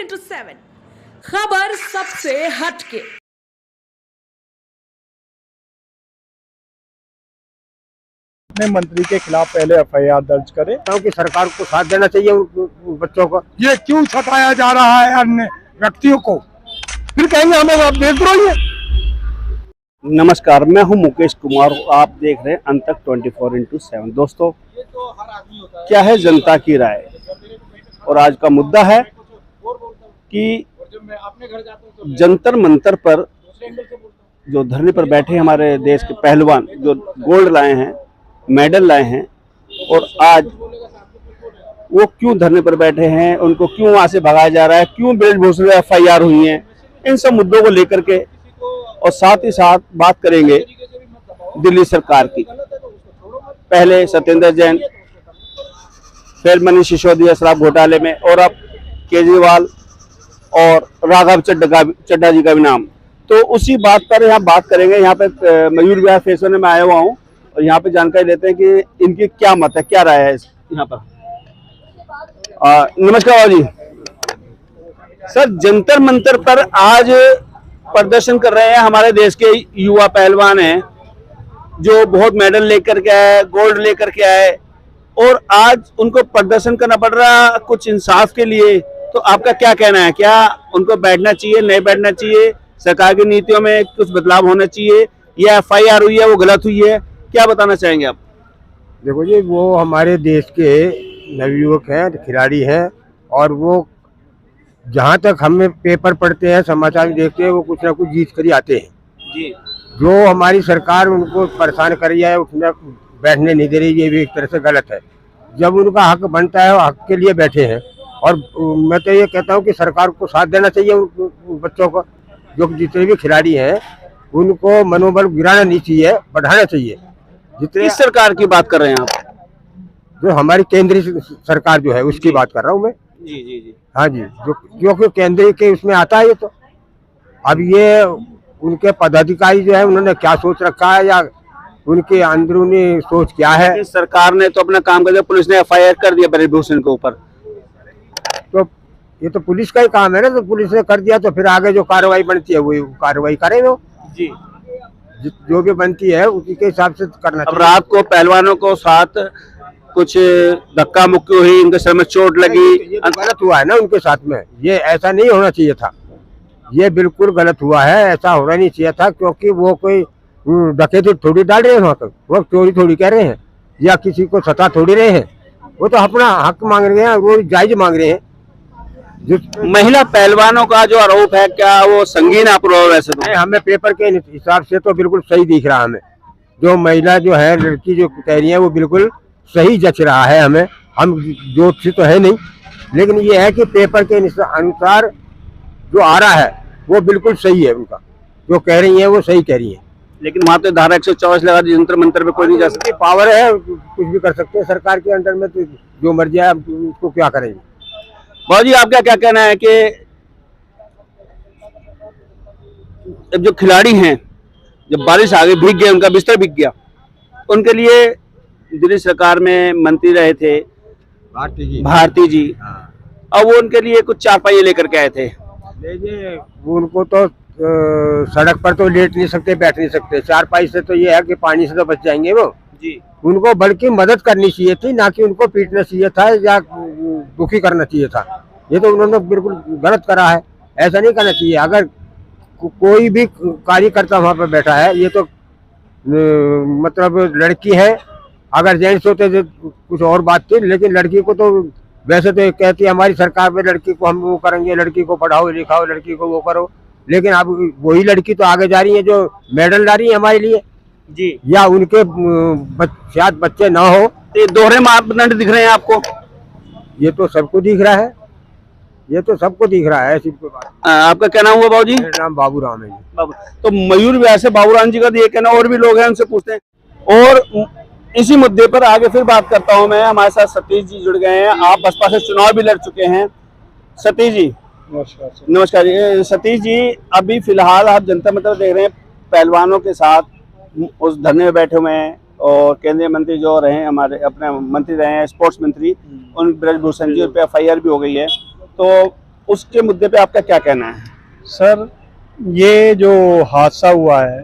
24/7 खबर सबसे हटके। अपने मंत्री के खिलाफ पहले एफआईआर दर्ज करें, क्योंकि सरकार को साथ देना चाहिए उन बच्चों को। ये क्यों सताया जा रहा है अन्य व्यक्तियों को, फिर कहेंगे हमें देशद्रोही है। नमस्कार, मैं हूं मुकेश कुमार, आप देख रहे हैं अंतक 24/7। दोस्तों, क्या है जनता की राय, और आज का मुद्दा है कि जंतर मंतर पर जो धरने पर बैठे हमारे देश के पहलवान जो गोल्ड लाए हैं, मेडल लाए हैं, और आज वो क्यों धरने पर बैठे हैं, उनको क्यों वहां से भगाया जा रहा है, क्यों ब्रजभूषण में एफआईआर हुई है, इन सब मुद्दों को लेकर के, और साथ ही साथ बात करेंगे दिल्ली सरकार की। पहले सत्येंद्र जैन, फिर मनीष सिसोदिया शराब घोटाले में, और अब केजरीवाल और राघव चड्ढा जी का भी नाम। तो उसी बात पर यहाँ बात करेंगे। यहाँ पे मयूर विहार फेस वन में आया हुआ हूँ और यहाँ पे जानकारी लेते हैं कि इनकी क्या मत है, क्या राय है यहाँ पर। नमस्कार बाबू जी। सर, जंतर मंतर पर आज प्रदर्शन कर रहे हैं हमारे देश के युवा पहलवान हैं जो बहुत मेडल लेकर के आए, गोल्ड लेकर के आए, और आज उनको प्रदर्शन करना पड़ रहा कुछ इंसाफ के लिए। तो आपका क्या कहना है, क्या उनको बैठना चाहिए, नहीं बैठना चाहिए, सरकार की नीतियों में कुछ बदलाव होना चाहिए, या एफआईआर हुई है वो गलत हुई है, क्या बताना चाहेंगे आप? देखो जी, वो हमारे देश के नवयुवक हैं, खिलाड़ी हैं, और वो जहाँ तक हमें पेपर पढ़ते हैं, समाचार देखते हैं, वो कुछ ना कुछ जीत कर ही आते हैं जी। जो हमारी सरकार उनको परेशान कर रही है, उसमें बैठने नहीं दे रही, ये भी एक तरह से गलत है। जब उनका हक बनता है, वो हक के लिए बैठे हैं। और मैं तो ये कहता हूँ कि सरकार को साथ देना चाहिए उन बच्चों को, जो जितने भी खिलाड़ी हैं उनको मनोबल गिराना नहीं चाहिए, बढ़ाना चाहिए। जितने किस सरकार की बात कर रहे हैं आप? जो हमारी केंद्रीय सरकार जो है उसकी बात कर रहा हूँ मैं। जी जी जी। हाँ जी, जो क्योंकि केंद्रीय के उसमें आता है ये। तो अब ये उनके पदाधिकारी जो है उन्होंने क्या सोच रखा है, या उनकी अंदरूनी सोच क्या है। सरकार ने तो अपना काम कर दिया, पुलिस ने एफआईआर कर दिया ब्रजभूषण के ऊपर। तो ये तो पुलिस का ही काम है ना, तो पुलिस ने कर दिया तो फिर आगे जो कार्रवाई बनती है वही कार्रवाई करें वो जी। जो भी बनती है उसी के हिसाब से करना। अब रात को पहलवानों को साथ कुछ धक्का मुक्की हुई, इनके सर में चोट लगी, ये तो गलत हुआ है ना उनके साथ में। ये ऐसा नहीं होना चाहिए था, ये बिल्कुल गलत हुआ है, ऐसा होना नहीं चाहिए था। क्योंकि वो कोई डकैती थोड़ी डाल रहे हैं वहाँ पर, वो चोरी थोड़ी कह रहे हैं, या किसी को सता थोड़ी रहे हैं। वो तो अपना हक मांग रहे हैं, वो जायज मांग रहे हैं। महिला पहलवानों का जो आरोप है, क्या वो संगीन आरोप है? वैसे तो हमें पेपर के हिसाब से तो बिल्कुल सही दिख रहा है। हमें जो महिला जो है, लड़की जो कह रही है, वो बिल्कुल सही जच रहा है हमें। हम ज्योतिषी तो है नहीं, लेकिन ये है कि पेपर के अनुसार जो आ रहा है वो बिल्कुल सही है। उनका जो कह रही है वो सही कह रही है। लेकिन वहाँ तो धारा 124 लगा दी, जंतर मंतर पे कोई नहीं जा सकती। पावर है, कुछ भी कर सकते हैं सरकार के अंडर में, तो जो मर्जी है उसको क्या करेंगे। बाबू जी, आपका क्या कहना है कि अब जो खिलाड़ी हैं, जब बारिश आ गई, भीग गए, उनका बिस्तर भीग गया, उनके लिए दिल्ली सरकार में मंत्री रहे थे भारती जी, अब वो उनके लिए कुछ चारपाई लेकर के आए थे। उनको तो सड़क पर तो लेट नहीं सकते, बैठ नहीं सकते। चारपाई से तो ये है कि पानी से तो बच जाएंगे वो जी। उनको बल्कि मदद करनी चाहिए थी, ना कि उनको पीटना चाहिए था या दुखी करना चाहिए था। ये तो उन्होंने बिल्कुल गलत करा है, ऐसा नहीं करना चाहिए। अगर कोई भी कार्यकर्ता वहाँ पर बैठा है, ये तो मतलब लड़की है, अगर जेंट्स होते तो कुछ और बात थी, लेकिन लड़की को तो वैसे तो कहती है हमारी सरकार में लड़की को हम वो करेंगे, लड़की को पढ़ाओ लिखाओ, लड़की को वो करो। लेकिन अब वही लड़की तो आगे जा रही है जो मेडल ला रही है हमारे लिए जी। या उनके शायद बच्चे ना हो। तो ये दोहरे मापदंड दिख रहे हैं आपको? ये तो सबको दिख रहा है, ये तो सबको दिख रहा है। ऐसी कोई बात। आपका क्या नाम हुआ बाबू जी? मेरा नाम बाबू राम है। बाबू, तो मयूर विहार से बाबू राम जी का ये कहना, और भी लोग हैं उनसे पूछते हैं। और इसी मुद्दे पर आगे फिर बात करता हूं मैं। हमारे साथ सतीश जी जुड़ गए हैं, आप बसपा से चुनाव भी लड़ चुके हैं। सतीश जी नमस्कार। सतीश जी, अभी फिलहाल आप जनता मंत्र देख रहे हैं, पहलवानों के साथ उस धरने में बैठे हुए हैं, और केंद्रीय मंत्री जो रहे हैं, हमारे अपने मंत्री रहे हैं, स्पोर्ट्स मंत्री, उन ब्रजभूषण जी पे एफआईआर भी हो गई है। तो उसके मुद्दे पे आपका क्या कहना है? सर, ये जो हादसा हुआ है,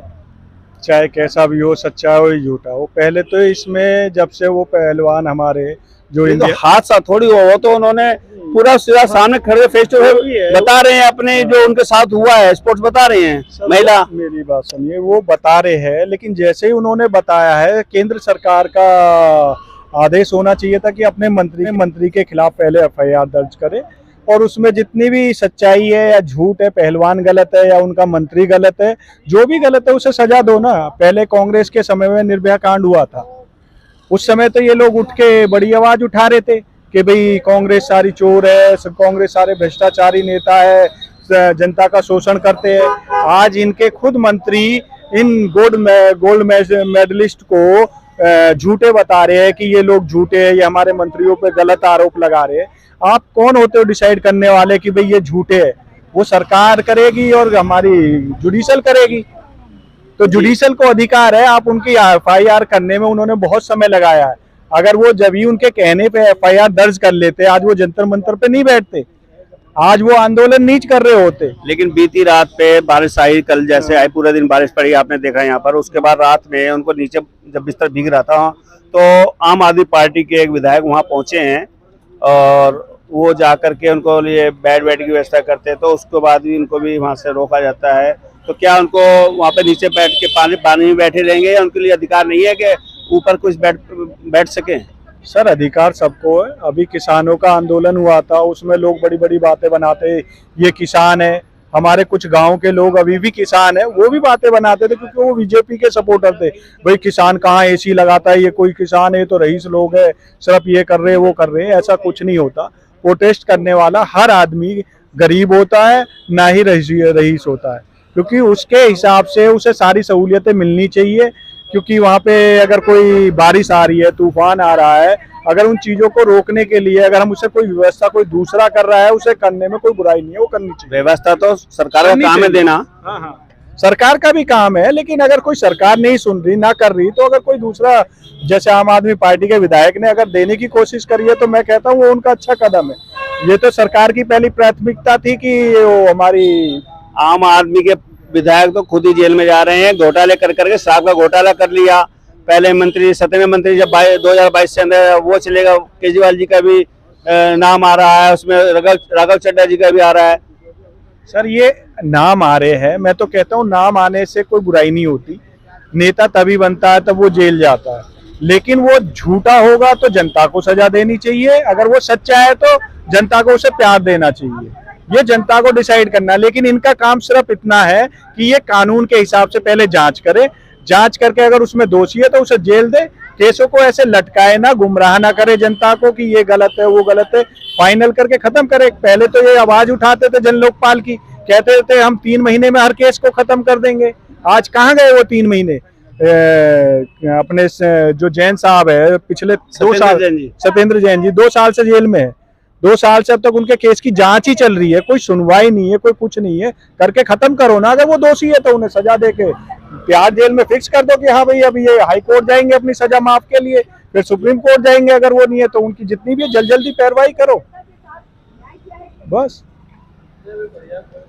चाहे कैसा भी हो, सच्चा हो या झूठा हो, पहले तो इसमें जब से वो पहलवान हमारे जो ये तो इंडिया हादसा थोड़ी हुआ, वो तो उन्होंने पूरा सीधा सामने खड़े फेस टू फेस बता रहे हैं अपने जो उनके साथ हुआ है, स्पोर्ट्स बता रहे हैं। महिला, मेरी बात सुनिए, वो बता रहे हैं, लेकिन जैसे ही उन्होंने बताया है, केंद्र सरकार का आदेश होना चाहिए था कि अपने मंत्री के खिलाफ पहले एफआईआर दर्ज करे और उसमें जितनी भी सच्चाई है या झूठ है, पहलवान गलत है या उनका मंत्री गलत है, जो भी गलत है उसे सजा दो ना। पहले कांग्रेस के समय में निर्भया कांड हुआ था, उस समय तो ये लोग उठ के बड़ी आवाज उठा रहे थे कि भाई कांग्रेस सारी चोर है, कांग्रेस सारे भ्रष्टाचारी नेता है, जनता का शोषण करते हैं। आज इनके खुद मंत्री इन गोल्ड मेडलिस्ट को झूठे बता रहे हैं कि ये लोग झूठे हैं, ये हमारे मंत्रियों पे गलत आरोप लगा रहे हैं। आप कौन होते हो डिसाइड करने वाले कि भाई ये झूठे है? वो सरकार करेगी और हमारी जुडिशल करेगी। तो जुडिशल को अधिकार है, आप उनकी एफआईआर करने में उन्होंने बहुत समय लगाया है। अगर वो जब ही उनके कहने पे एफआईआर दर्ज कर लेते, आज वो जंतर मंतर पे नहीं बैठते, आज वो आंदोलन नहीं कर रहे होते। लेकिन बीती रात पे बारिश आई, कल जैसे आई, पूरे दिन बारिश पड़ी, आपने देखा यहाँ पर। उसके बाद रात में उनको नीचे जब बिस्तर भीग रहा था तो आम आदमी पार्टी के एक विधायक वहाँ पहुंचे हैं और वो जाकर के उनको लिए बेड की व्यवस्था करते हैं, तो उसके बाद भी उनको भी वहाँ से रोका जाता है। तो क्या उनको वहाँ पे नीचे बैठ के पानी में बैठे रहेंगे या उनके लिए अधिकार नहीं है कि ऊपर कुछ बैठ सके? सर, अधिकार सबको है। अभी किसानों का आंदोलन हुआ था, उसमें लोग बड़ी बड़ी बातें बनाते, ये किसान है। हमारे कुछ गांव के लोग अभी भी किसान है, वो भी बातें बनाते थे क्योंकि वो बीजेपी के सपोर्टर थे। भाई किसान कहाँ एसी लगाता है, ये कोई किसान है, ये तो रईस लोग है, सिर्फ ये कर रहे हैं वो कर रहे हैं। ऐसा कुछ नहीं होता। प्रोटेस्ट करने वाला हर आदमी गरीब होता है, ना ही रईस होता है, क्योंकि उसके हिसाब से उसे सारी सहूलियतें मिलनी चाहिए। क्योंकि वहाँ पे अगर कोई बारिश आ रही है, तूफान आ रहा है, अगर उन चीजों को रोकने के लिए अगर हम उसे कोई व्यवस्था कोई दूसरा कर रहा है, उसे करने में कोई बुराई नहीं है, वो करनी चाहिए। व्यवस्था तो सरकार का काम है देना। हाँ हाँ, सरकार का भी काम है, लेकिन अगर कोई सरकार नहीं सुन रही, ना कर रही, तो अगर कोई दूसरा, जैसे आम आदमी पार्टी के विधायक ने अगर देने की कोशिश करी है, तो मैं कहता हूँ वो उनका अच्छा कदम है। ये तो सरकार की पहली प्राथमिकता थी कि वो हमारी आम आदमी के विधायक तो खुद ही जेल में जा रहे हैं, घोटाले कर करके शराब का घोटाला कर लिया। पहले मंत्री, 17वें मंत्री जब 2022 से अंदर वो चलेगा, केजरीवाल जी का भी नाम आ रहा है, उसमें राघव चड्ढा जी का भी आ रहा है। सर, ये नाम आ रहे हैं, मैं तो कहता हूँ नाम आने से कोई बुराई नहीं होती। नेता तभी बनता है तब वो जेल जाता है, लेकिन वो झूठा होगा तो जनता को सजा देनी चाहिए, अगर वो सच्चा है तो जनता को उसे प्यार देना चाहिए। ये जनता को डिसाइड करना। लेकिन इनका काम सिर्फ इतना है कि ये कानून के हिसाब से पहले जांच करे, जांच करके अगर उसमें दोषी है तो उसे जेल दे, केसों को ऐसे लटकाए ना, गुमराह ना करे जनता को कि ये गलत है वो गलत है, फाइनल करके खत्म करे। पहले तो ये आवाज उठाते थे जन लोकपाल की, कहते थे हम 3 महीने में हर केस को खत्म कर देंगे। आज कहाँ गए वो 3 महीने? अपने जो जैन साहब है, पिछले 2 साल, सत्येंद्र जैन जी 2 साल से जेल में है। 2 साल से अब तक उनके केस की जांच ही चल रही है, कोई सुनवाई नहीं है, कोई कुछ नहीं है। करके खत्म करो ना। अगर वो दोषी है तो उन्हें सजा दे के प्यार जेल में फिक्स कर दो कि हाँ भाई अभी ये हाई कोर्ट जाएंगे अपनी सजा माफ के लिए, फिर सुप्रीम कोर्ट जाएंगे। अगर वो नहीं है तो उनकी जितनी भी जल्दी पैरवाई करो, बस।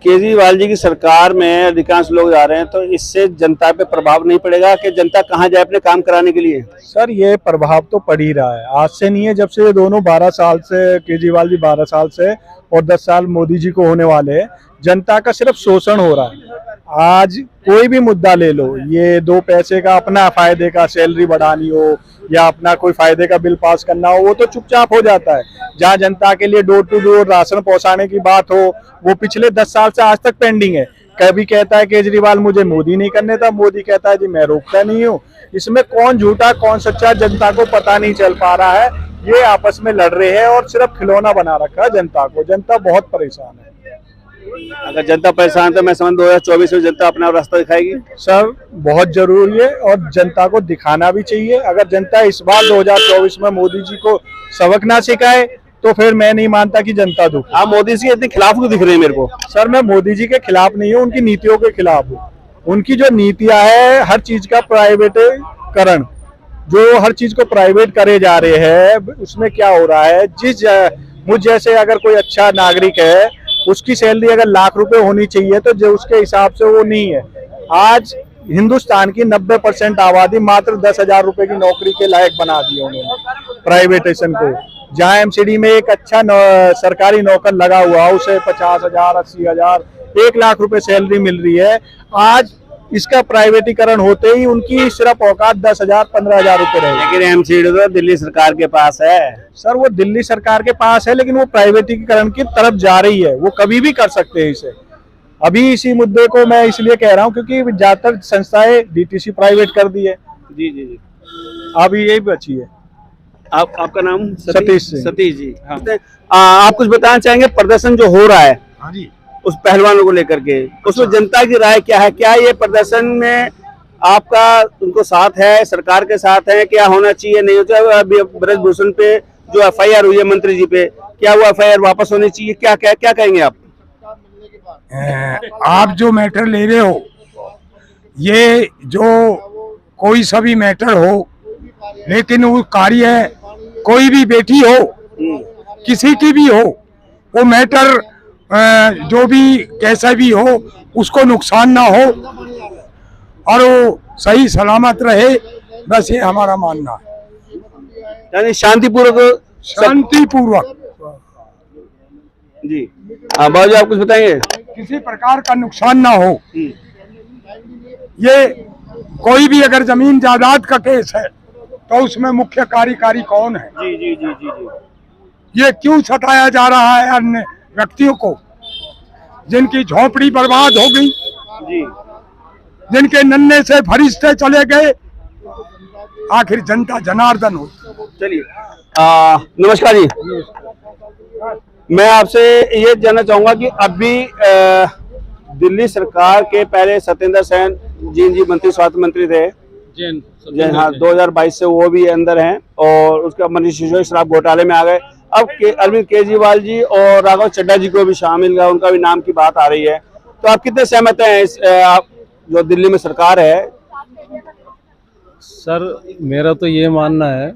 केजरीवाल जी की सरकार में अधिकांश लोग जा रहे हैं, तो इससे जनता पे प्रभाव नहीं पड़ेगा कि जनता कहाँ जाए अपने काम कराने के लिए? सर, ये प्रभाव तो पड़ ही रहा है, आज से नहीं है, जब से ये दोनों 12 साल से, केजरीवाल जी 12 साल से और 10 साल मोदी जी को होने वाले हैं। जनता का सिर्फ शोषण हो रहा है। आज कोई भी मुद्दा ले लो, ये 2 पैसे का अपना फायदे का सैलरी बढ़ानी हो या अपना कोई फायदे का बिल पास करना हो, वो तो चुपचाप हो जाता है। जहाँ जनता के लिए डोर टू डोर राशन पहुंचाने की बात हो, वो पिछले 10 साल से आज तक पेंडिंग है। कभी कहता है केजरीवाल मुझे मोदी नहीं करने था, मोदी कहता है जी मैं रोकता नहीं हूँ। इसमें कौन झूठा कौन सच्चा जनता को पता नहीं चल पा रहा है। ये आपस में लड़ रहे हैं और सिर्फ खिलौना बना रखा है जनता को। जनता बहुत परेशान है। अगर जनता परेशान तो मैं समझ 2024 में जनता अपना रास्ता दिखाएगी। सर, बहुत जरूरी है और जनता को दिखाना भी चाहिए। अगर जनता इस बार 2024 में मोदी जी को सबक ना सिखाए तो फिर मैं नहीं मानता कि जनता दुख। आप मोदी जी के इतने खिलाफ क्यों दिख रहे हैं मेरे को? सर, मैं मोदी जी के खिलाफ नहीं हूँ, उनकी नीतियों के खिलाफ हूँ। उनकी जो नीतियां है, हर चीज का प्राइवेटीकरण, जो हर चीज को प्राइवेट करे जा रहे हैं, उसमें क्या हो रहा है, मुझ जैसे अगर कोई अच्छा नागरिक है उसकी सैलरी अगर लाख रुपए होनी चाहिए तो जो उसके हिसाब से वो नहीं है। आज हिंदुस्तान की 90% आबादी मात्र 10,000 रुपए की नौकरी के लायक बना दी उन्होंने प्राइवेटेशन को। जहाँ एमसीडी में एक अच्छा सरकारी नौकर लगा हुआ उसे 50,000, 80,000, 1 लाख रुपए सैलरी मिल रही है। आज इसका प्राइवेटीकरण होते ही उनकी सिर्फ औकात 10,000, 15,000 रुपए रहे। लेकिन एमसीडी तो दिल्ली सरकार के पास है सर, वो दिल्ली सरकार के पास है, लेकिन वो प्राइवेटीकरण की तरफ जा रही है। वो कभी भी कर सकते हैं इसे। अभी इसी मुद्दे को मैं इसलिए कह रहा हूँ क्योंकि ज्यादातर संस्थाएं डीटीसी प्राइवेट कर दी है। जी जी जी। अभी यही बची है। आपका नाम? सतीश सिंह। सतीश जी। हाँ। आप कुछ बताना चाहेंगे? प्रदर्शन जो हो रहा है हाँ जी, उस पहलवानों को लेकर के, उसमें जनता की राय क्या है? क्या ये प्रदर्शन में आपका उनको साथ है, सरकार के साथ है? क्या होना चाहिए, नहीं होता? अभी ब्रजभूषण पे जो एफआईआर हुई है मंत्री जी पे, क्या वो एफआईआर वापस होनी चाहिए? क्या क्या क्या कहेंगे आप? आप जो मैटर ले रहे हो, ये जो कोई सा भी मैटर हो, लेकिन वो कार्य कोई भी बेटी हो, किसी की भी हो, वो मैटर जो भी कैसा भी हो, उसको नुकसान ना हो और वो सही सलामत रहे, बस ये हमारा मानना है। यानी शांतिपूर्वक। शांतिपूर्वक जी। हाँ बाबू जी, आप कुछ बताएंगे? किसी प्रकार का नुकसान ना हो। ये कोई भी अगर जमीन जायदाद का केस है तो उसमें मुख्य कार्यकारी कौन है? जी जी जी जी जी। ये क्यों सताया जा रहा है अन्य व्यक्तियों को, जिनकी झोपड़ी बर्बाद हो गई, जी। जिनके नन्हे से फरिश्ते चले गए, आखिर जनता जनार्दन हो। चलिए, नमस्कार जी। मैं आपसे ये जानना चाहूंगा कि अभी दिल्ली सरकार के पहले सत्येंद्र जैन जी मंत्री, स्वास्थ्य मंत्री थे जी, हाँ, 2022 से वो भी अंदर हैं और उसका मनीष सिसोदिया शराब घोटाले में आ गए। अब अरविंद केजरीवाल जी और राघव चड्ढा जी को भी शामिल है, उनका भी नाम की बात आ रही है। तो आप कितने सहमत हैं इस आप जो दिल्ली में सरकार है? सर, मेरा तो ये मानना है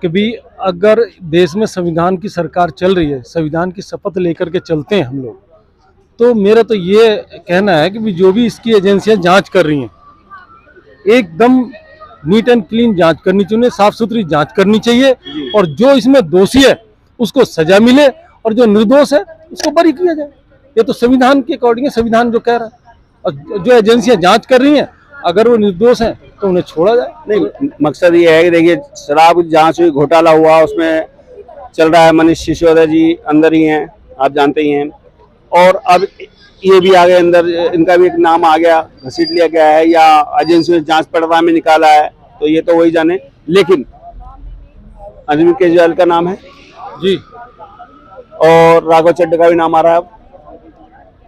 कि भी अगर देश में संविधान की सरकार चल रही है, संविधान की शपथ लेकर के चलते हैं हम लोग, तो मेरा तो ये कहना है कि भी जो भी इसकी एजेंसियां जांच कर रही हैं, एकदम नीट एंड क्लीन जांच करनी चाहिए, साफ सुथरी जांच करनी चाहिए और जो इसमें दोषी है उसको सजा मिले और जो निर्दोष है उसको बरी किया जाए। ये तो संविधान के अकॉर्डिंग संविधान जो कह रहा है। और जो एजेंसियां जांच कर रही हैं, अगर वो निर्दोष हैं तो उन्हें छोड़ा जाए। नहीं, मकसद ये है कि देखिए शराब जांच हुई, घोटाला हुआ, उसमें चल रहा है, मनीष सिसोदिया जी अंदर ही हैं, आप जानते ही हैं, और अब ये भी आ गए अंदर, इनका भी एक नाम आ गया, घसीट लिया गया है या एजेंसी ने जांच पड़ताल में निकाला है, तो ये तो वही जाने। लेकिन अरविंद केजरीवाल का नाम है जी और राघव चड्ढा का भी नाम आ रहा है।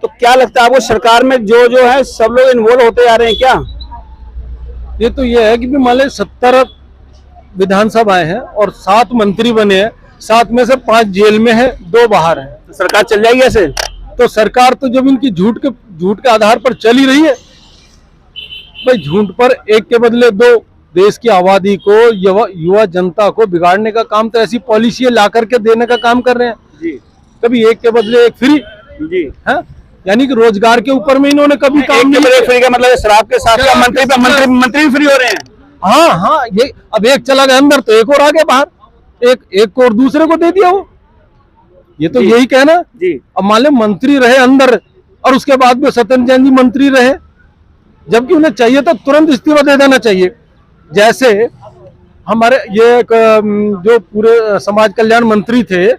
तो क्या लगता है आपको, सरकार में जो जो है सब लोग इन्वॉल्व होते जा रहे हैं क्या? ये तो ये है कि मान लीजिए 70 विधानसभाएं हैं और 7 मंत्री बने हैं, 7 में से 5 जेल में है, 2 बाहर हैं। तो सरकार चल जाएगी ऐसे? तो सरकार तो जब इनकी झूठ के आधार पर चल ही रही है, भाई झूठ पर एक के बदले 2 देश की आबादी को, युवा जनता को बिगाड़ने का काम तो ऐसी पॉलिसी ला करके देने का काम कर रहे हैं जी। कभी एक के बदले एक फ्री जी है, यानी कि रोजगार के ऊपर में इन्होंने कभी काम नहीं किया। फ्री का मतलब शराब के साथ मंत्री भी फ्री हो रहे हैं। हाँ हाँ, ये अब एक चला गया अंदर तो एक और आ गया बाहर, एक को और दूसरे को दे दिया वो। ये तो यही कहना जी। अब मान ले मंत्री रहे अंदर और उसके बाद में सत्येंद्र जैन जी मंत्री रहे, जबकि उन्हें चाहिए तो तुरंत इस्तीफा दे देना चाहिए। जैसे हमारे ये जो पूरे समाज कल्याण मंत्री थे,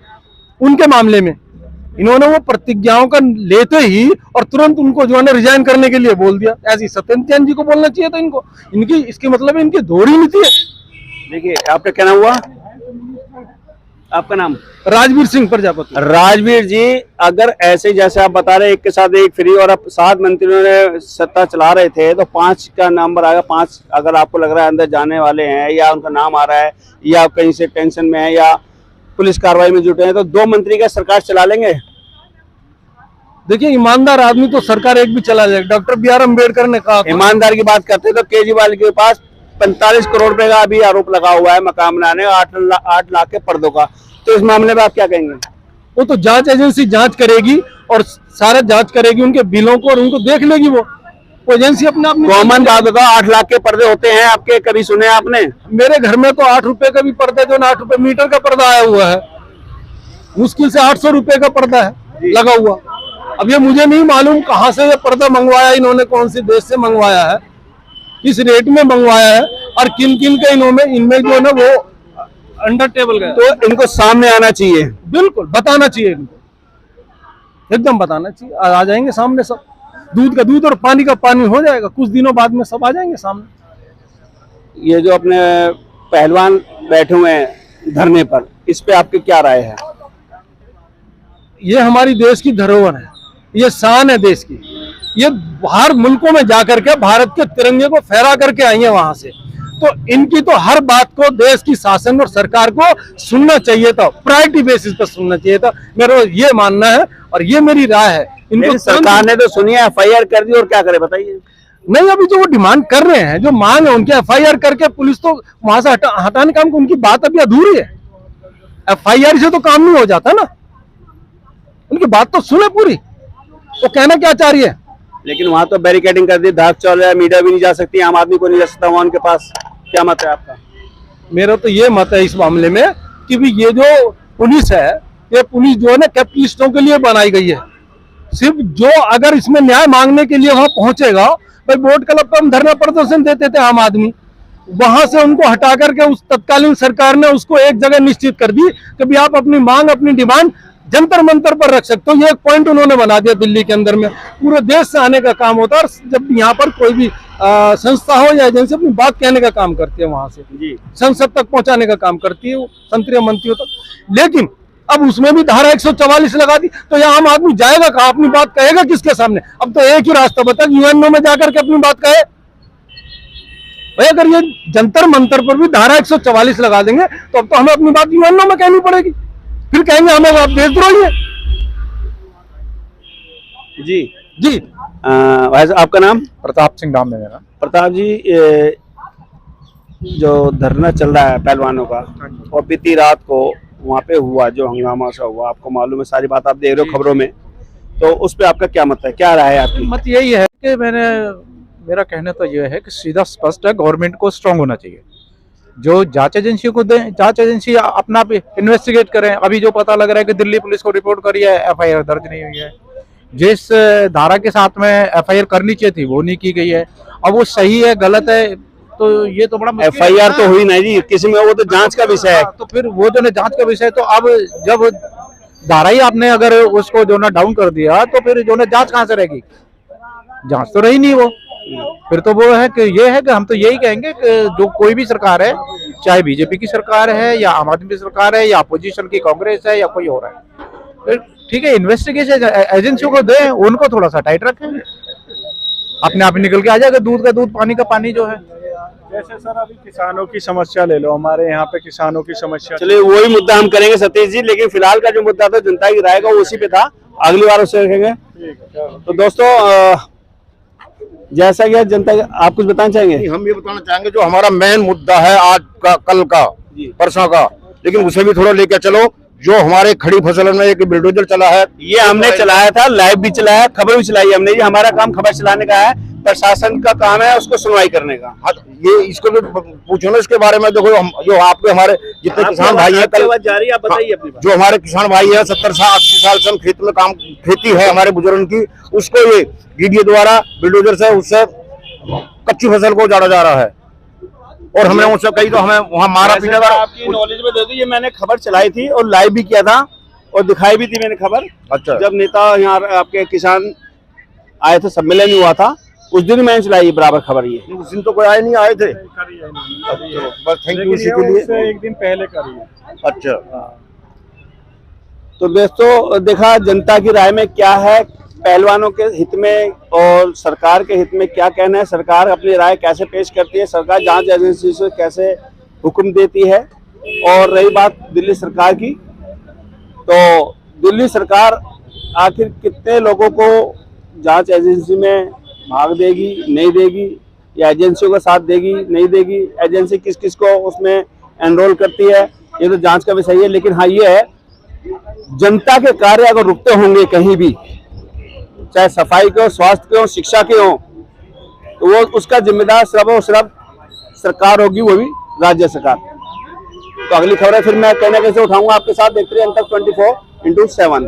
उनके मामले में इन्होंने वो प्रतिज्ञाओं का लेते ही और तुरंत उनको जो है ना रिजाइन करने के लिए बोल दिया। ऐसे सत्येंद्र जैन जी को बोलना चाहिए था इनको, इनकी इसके मतलब है इनकी दोहरी नीति है। देखिए, आपका क्या नाम हुआ? आपका नाम? राजवीर सिंह प्रजापति। राजवीर जी, अगर ऐसे जैसे आप बता रहे एक के साथ एक फ्री और अब 7 मंत्रियों ने सत्ता चला रहे थे, तो 5 का नंबर आएगा, 5 अगर आपको लग रहा है अंदर जाने वाले हैं या उनका नाम आ रहा है या कहीं से टेंशन में है या पुलिस कार्रवाई में जुटे हैं, तो 2 मंत्री का सरकार चला लेंगे? देखिए, ईमानदार आदमी तो सरकार एक भी चला जाएगा। डॉक्टर BR अम्बेडकर ने कहा, ईमानदार की बात करते तो केजरीवाल के पास 45 करोड़ रुपए का अभी आरोप लगा हुआ है मकान बनाने, 8 लाख के पर्दों का। तो इस मामले में आप क्या कहेंगे? वो तो जांच एजेंसी जांच करेगी और सारा जांच करेगी उनके बिलों को, और उनको देख लेगी वो एजेंसी अपने आप। कॉमन बात बताओ, 8 लाख के पर्दे होते हैं आपके, कभी सुने आपने? मेरे घर में तो 8 रुपए का भी पर्दा, जो 8 रुपए मीटर का पर्दा आया हुआ है, मुश्किल से 800 रुपए का पर्दा है लगा हुआ। अब ये मुझे नहीं मालूम कहाँ से ये पर्दा मंगवाया इन्होंने, कौन से देश से मंगवाया है, किस रेट में मंगवाया है, और किन किन का इनमें जो है ना वो अंडर टेबल गया। तो इनको सामने आना चाहिए, बिल्कुल बताना चाहिए इनको, एकदम बताना चाहिए। आ जाएंगे सामने सब, दूध का दूध और पानी का पानी हो जाएगा, कुछ दिनों बाद में सब आ जाएंगे सामने। ये जो अपने पहलवान बैठे हुए हैं धरने पर, इस पे आपकी क्या राय है? ये हमारी देश की धरोहर है, ये शान है देश की। ये बाहर मुल्कों में जाकर के भारत के तिरंगे को फहरा करके आई है वहां से, तो इनकी तो हर बात को देश की शासन और सरकार को सुनना चाहिए था, प्रायोरिटी बेसिस पर सुनना चाहिए था, मेरा ये मानना है और ये मेरी राय है। इनको सरकार ने तो सुनी है, FIR कर दी, और क्या करे बताइए? नहीं, अभी जो वो डिमांड कर रहे हैं, जो मांग है उनके, FIR करके पुलिस तो वहां से हटाने काम, उनकी बात अभी अधूरी है। FIR से तो काम नहीं हो जाता ना, उनकी बात तो सुने पूरी, वो कहना क्या चाह रही है। लेकिन वहां तो बैरिकेडिंग कर दी, धाक चल रहा है, मीडिया भी नहीं जा सकती, आम आदमी को नहीं जा सकता वहां उनके पास। क्या मत है आपका? मेरा तो ये मत है इस मामले में कि भी ये जो पुलिस है, ये पुलिस जो है ना कैपिटलिस्टों के लिए बनाई गई है। सिर्फ जो अगर इसमें न्याय मांगने के लिए वहां पहुंचेगा, भाई बोट क्लब पर हम धरना प्रदर्शन देते थे आम आदमी, वहां से उनको हटा करके उस तत्कालीन सरकार ने उसको एक जगह निश्चित कर दी कि भी आप अपनी मांग, अपनी डिमांड जंतर मंतर पर रख सकते हो। ये एक पॉइंट उन्होंने बना दिया दिल्ली के अंदर में। पूरे देश से आने का काम होता है, और जब यहाँ पर कोई भी संस्था हो या एजेंसी अपनी बात कहने का काम करती है, वहां से संसद तक पहुंचाने का काम करती है, संसदीय मंत्रियों तक। लेकिन अब उसमें भी धारा 144 लगा दी, तो यहाँ आम आदमी जाएगा कहाँ, अपनी बात कहेगा किसके सामने? अब तो एक ही रास्ता बता, UNO में जाकर के अपनी बात कहे। भाई अगर ये जंतर मंतर पर भी धारा 144 लगा देंगे, तो अब तो हमें अपनी बात UNO में कहनी पड़ेगी, फिर कहेंगे हमें आप देशद्रोही है। जी जी भाई साहब, आपका नाम? प्रताप सिंह नाम है मेरा। प्रताप जी, जो धरना चल रहा है पहलवानों का, और बीती रात को वहाँ पे हुआ जो हंगामा सा हुआ, आपको मालूम है, सारी बात आप देख रहे हो खबरों में, तो उस पे आपका क्या मत है, क्या राय है आपकी? मत यही है कि मेरा कहना तो यह है कि सीधा स्पष्ट है, गवर्नमेंट को स्ट्रांग होना चाहिए, जो जांच एजेंसी को दें, जांच एजेंसी अपना इन्वेस्टिगेट करें। अभी जो पता लग रहा है कि दिल्ली पुलिस को रिपोर्ट करी है, FIR दर्ज नहीं हुई है, जिस धारा के साथ में FIR करनी चाहिए थी वो नहीं की गई है। अब वो सही है गलत है, तो ये तो बड़ा FIR तो हुई नहीं जी किसी में, वो तो जांच का विषय है। तो फिर वो जो है जांच का विषय, तो अब जब धारा ही आपने अगर उसको जो ना डाउन कर दिया, तो फिर जो ना जांच कहाँ से रहेगी? जांच तो रही नहीं वो। फिर तो वो है कि ये है कि हम तो यही कहेंगे कि जो कोई भी सरकार है, चाहे बीजेपी की सरकार है या आम आदमी की सरकार है या अपोजिशन की कांग्रेस है या कोई और है, फिर ठीक है इन्वेस्टिगेशन एजेंसियों को दें, उनको थोड़ा सा टाइट रखें, अपने आप निकल के आ जाएगा दूध का दूध, पानी का पानी जो है। जैसे सर अभी किसानों की समस्या ले लो, हमारे यहाँ पे किसानों की समस्या। चलिए वही मुद्दा हम करेंगे सतीश जी, लेकिन फिलहाल का जो मुद्दा था जनता की राय का, वो उसी पे था, अगली बार उससे रखेंगे। तो दोस्तों, जैसा कि जनता, आप कुछ बताना चाहेंगे? हम ये बताना चाहेंगे जो हमारा मेन मुद्दा है आज का, कल का, परसों का, लेकिन उसे भी थोड़ा लेकर चलो। जो हमारे खड़ी फसल में एक बुलडोजर चला है, ये हमने चलाया था, लाइव भी चलाया, खबर भी चलाई हमने। ये हमारा काम खबर चलाने का है, प्रशासन का काम है उसको सुनवाई करने का। हाँ, ये इसको भी पूछो ना इसके बारे में। देखो जो आपके हमारे जितने किसान भाई हैं, कल जारी, आप बताइए अपनी बात। जो हमारे किसान भाई है 70 साल 80 साल से हम खेत में काम, खेती है हमारे बुजुर्ग की, उसको ये DDA द्वारा बुलडोजर से उससे कच्ची फसल को उजाड़ा जा रहा है, और हमने उनसे कही तो हमें वहाँ मारा पीटा। आपकी नॉलेज में दे दो, ये मैंने खबर चलाई थी और लाइव भी किया था और दिखाई भी थी मैंने खबर। अच्छा, जब नेता यहाँ आपके किसान आए थे, सम्मेलन हुआ था, उस दिन मैंने चलाई बराबर खबर। ये उस दिन तो कोई आए नहीं, आए थे। बस थैंक यू उसी के लिए। एक दिन पहले करी है। अच्छा, तो दोस्तों, देखा जनता की राय में क्या है, पहलवानों के हित में और सरकार के हित में क्या कहना है, सरकार अपनी राय कैसे पेश करती है, सरकार जांच एजेंसी से कैसे हुक्म देती है। और रही बात दिल्ली सरकार की, तो दिल्ली सरकार आखिर कितने लोगों को जांच एजेंसी में भाग देगी, नहीं देगी, या एजेंसियों का साथ देगी, नहीं देगी, एजेंसी किस किस को उसमें एनरोल करती है, ये तो जांच का विषय है। लेकिन हाँ, ये है जनता के कार्य अगर रुकते होंगे कहीं भी, चाहे सफाई के हो, स्वास्थ्य के हो, शिक्षा के हो, तो वो उसका जिम्मेदार सिर्फ सरकार होगी, वो भी राज्य सरकार। तो अगली खबर है फिर मैं कहना कैसे उठाऊंगा आपके साथ। देखते रहिए अंतक 24/7।